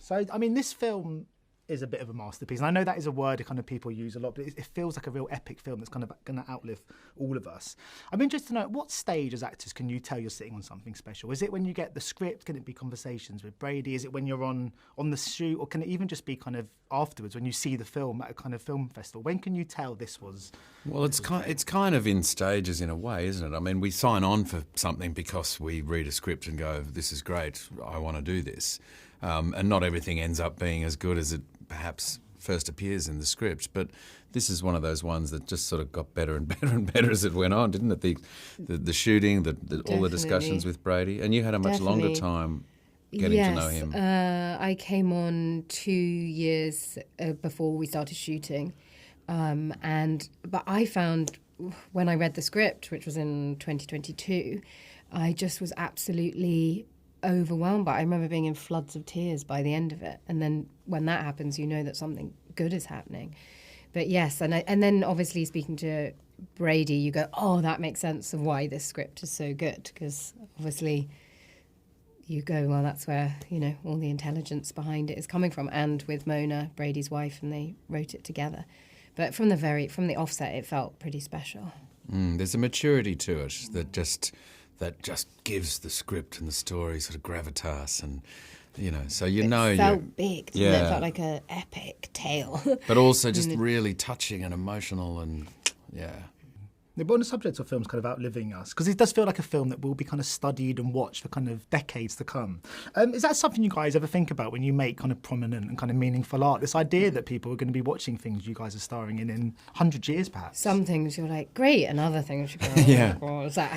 So, I mean, this film is a bit of a masterpiece. And I know that is a word that kind of people use a lot, but it feels like a real epic film that's kind of going to outlive all of us. I'm interested to know, at what stage as actors can you tell you're sitting on something special? Is it when you get the script? Can it be conversations with Brady? Is it when you're on the shoot? Or can it even just be kind of afterwards when you see the film at a kind of film festival? When can you tell this was... Well, it's kind of in stages in a way, isn't it? I mean, we sign on for something because we read a script and go, this is great, I want to do this. And not everything ends up being as good as it perhaps first appears in the script, but this is one of those ones that just sort of got better and better and better as it went on, didn't it? The shooting, all the discussions with Brady, and you had a much longer time getting to know him. I came on 2 years before we started shooting, but I found when I read the script, which was in 2022, I just was absolutely overwhelmed by it. I remember being in floods of tears by the end of it, and then when that happens, you know that something good is happening. But yes, and then obviously speaking to Brady, you go, oh, that makes sense of why this script is so good, because obviously you go, well, that's where, you know, all the intelligence behind it is coming from. And with Mona, Brady's wife, and they wrote it together. But from the offset, it felt pretty special. There's a maturity to it that just gives the script and the story sort of gravitas, and you know, so it felt big, didn't it? It felt like an epic tale. But also just really touching and emotional, and yeah. But on the subject of films kind of outliving us, because it does feel like a film that will be kind of studied and watched for kind of decades to come. Is that something you guys ever think about when you make kind of prominent and kind of meaningful art? This idea that people are going to be watching things you guys are starring in 100 years, perhaps? Some things you're like, great, and other things you go, yeah. Oh, is that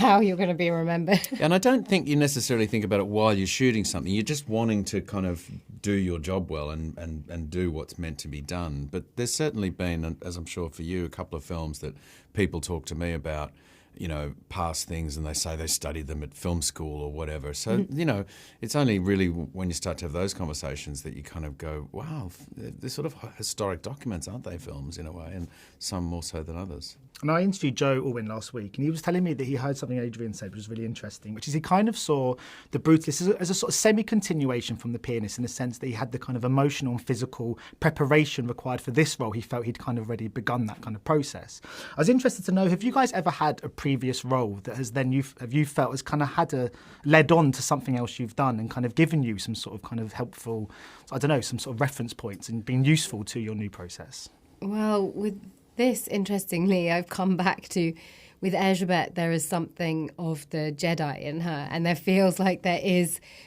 how you're going to be remembered? And I don't think you necessarily think about it while you're shooting something. You're just wanting to kind of do your job well and do what's meant to be done. But there's certainly been, as I'm sure for you, a couple of films that people talk to me about, you know, past things, and they say they studied them at film school or whatever. So, you know, it's only really when you start to have those conversations that you kind of go, wow, they're sort of historic documents, aren't they, films, in a way, and some more so than others. And I interviewed Joe Alwyn last week, and he was telling me that he heard something Adrien said, which was really interesting, which is he kind of saw the Brutalist as a sort of semi-continuation from the Pianist, in the sense that he had the kind of emotional and physical preparation required for this role. He felt he'd kind of already begun that kind of process. I was interested to know, have you guys ever had a previous role that has then have you felt has kind of led on to something else you've done and kind of given you some sort of kind of helpful, I don't know, some sort of reference points and been useful to your new process? Well, with this, interestingly, I've come back to, with Erzsébet, there is something of the Jedi in her, and there feels like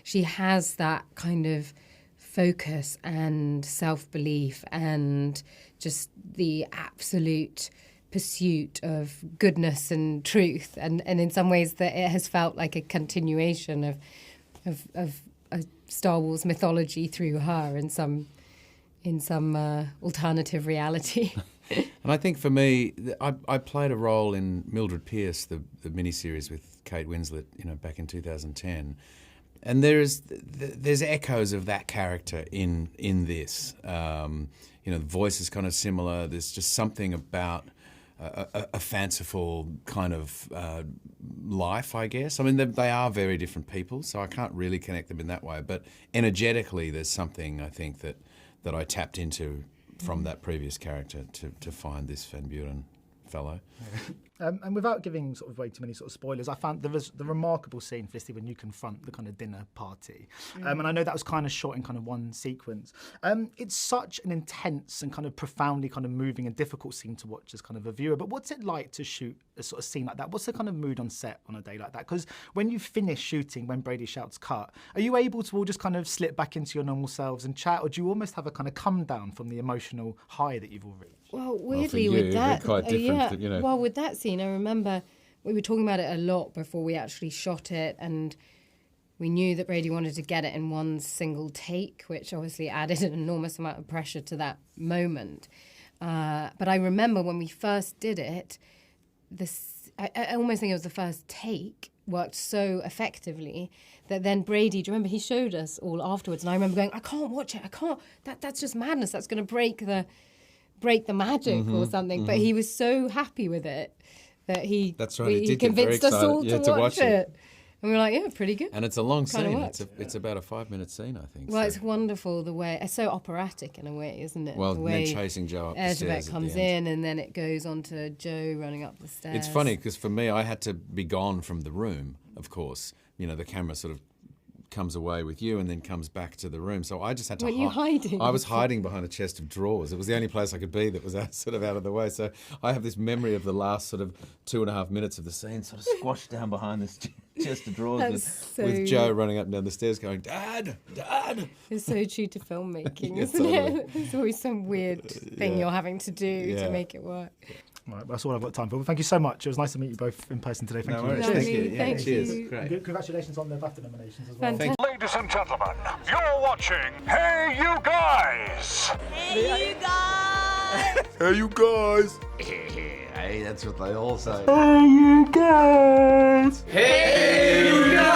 she has that kind of focus and self-belief and just the absolute pursuit of goodness and truth, and in some ways that it has felt like a continuation of a Star Wars mythology through her in some alternative reality. And I think for me, I played a role in Mildred Pearce, the miniseries with Kate Winslet, you know, back in 2010. And there's echoes of that character in this. You know, the voice is kind of similar. There's just something about a fanciful kind of life, I guess. I mean, they are very different people, so I can't really connect them in that way. But energetically, there's something, I think, that I tapped into from that previous character to find this Van Buren fellow. And without giving sort of way too many sort of spoilers, I found there was the remarkable scene, Felicity, when you confront the kind of dinner party. And I know that was kind of shot in kind of one sequence. It's such an intense and kind of profoundly kind of moving and difficult scene to watch as kind of a viewer. But what's it like to shoot a sort of scene like that? What's the kind of mood on set on a day like that? Because when you finish shooting, when Brady shouts cut, are you able to all just kind of slip back into your normal selves and chat, or do you almost have a kind of come down from the emotional high that you've all reached? Well, weirdly, with that, quite different, you know. Well, with that scene, I remember we were talking about it a lot before we actually shot it, and we knew that Brady wanted to get it in one single take, which obviously added an enormous amount of pressure to that moment. But I remember when we first did it, I almost think it was the first take, worked so effectively that then Brady, do you remember, he showed us all afterwards, and I remember going, I can't watch it, I can't, that's just madness, that's going to break the magic or something. But he was so happy with it that he convinced us all to watch it. And we were like, yeah, pretty good. And it's a long Kinda scene. worked. It's about a 5-minute scene, I think. Well, so. it's wonderful the way, it's so operatic in a way, isn't it? Well, the and way then chasing Joe up the stairs Erzsébet at comes the end. in and then it goes on to Joe running up the stairs. It's funny because for me, I had to be gone from the room, of course. You know, the camera sort of comes away with you and then comes back to the room. So I just had to Weren't you hiding? I was hiding behind a chest of drawers. It was the only place I could be that was sort of out of the way. So I have this memory of the last sort of 2.5 minutes of the scene sort of squashed down behind this chest of drawers with Joe running up and down the stairs going, Dad, Dad. It's so true to filmmaking, Yeah, isn't totally. it? There's always some weird thing you're having to do Yeah. to make it work. Right, that's all I've got time for. Well, thank you so much. It was nice to meet you both in person today. Thank No you. worries. Lovely, Thank you. Yeah, thank cheers. you. Great. And congratulations on the BAFTA nominations as well. Fantastic. Ladies and gentlemen, you're watching Hey You Guys! Hey, you guys! Hey you guys! Hey, that's what they all say. Hey, you guys! Hey you guys!